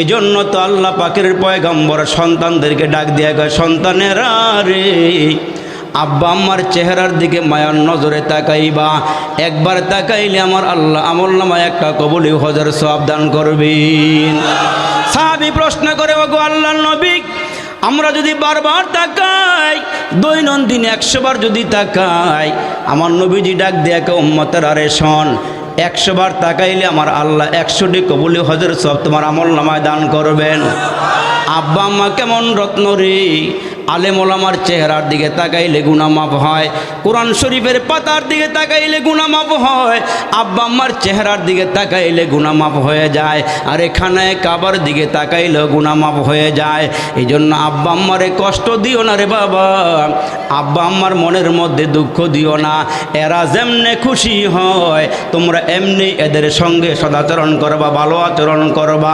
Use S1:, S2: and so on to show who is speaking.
S1: এজন্য তো আল্লাহ পাকের পয়গম্বর সন্তানদেরকে ডাক দিয়া কয়, সন্তানেরা রে, আব্বা আম্মার চেহারার দিকে মায়ার নজরে তাকাইবা। একবার তাকাইলে আমার আল্লাহ আমলনামায় একটা কবুলি হজের সওয়াব দান করবেন। সাহাবী প্রশ্ন করে, ওগো আল্লাহর নবী, আমরা যদি বারবার তাকাই, দৈনন্দিন 100 বার যদি তাকাই, আমার নবীজি ডাক দিয়া কয়, উম্মতেরা রে শোন, 100 বার তাকাইলে আমার আল্লাহ 100টি কবুলি হজের সওয়াব তোমার আমলনামায় দান করবেন। আব্বা আম্মা কেমন রত্ন রে, আলেম ওলামার চেহারার দিকে তাকাইলে গুনাহ মাফ হয়, কোরআন শরীফের পাতার দিকে তাকাইলে গুনাহ মাফ হয়, আব্বা আম্মার চেহারার দিকে তাকাইলে গুনাহ মাফ হয়ে যায়, আর খানায় কাবার দিকে তাকাইলেও গুনাহ মাফ হয়ে যায়। এই জন্য আব্বা আম্মারে কষ্ট দিও না রে বাবা, আব্বা আম্মার মনের মধ্যে দুঃখ দিও না। এরা যেমনে খুশি হয় তোমরা এমনি এদের সঙ্গে সদাচরণ করবা, ভালো আচরণ করবা।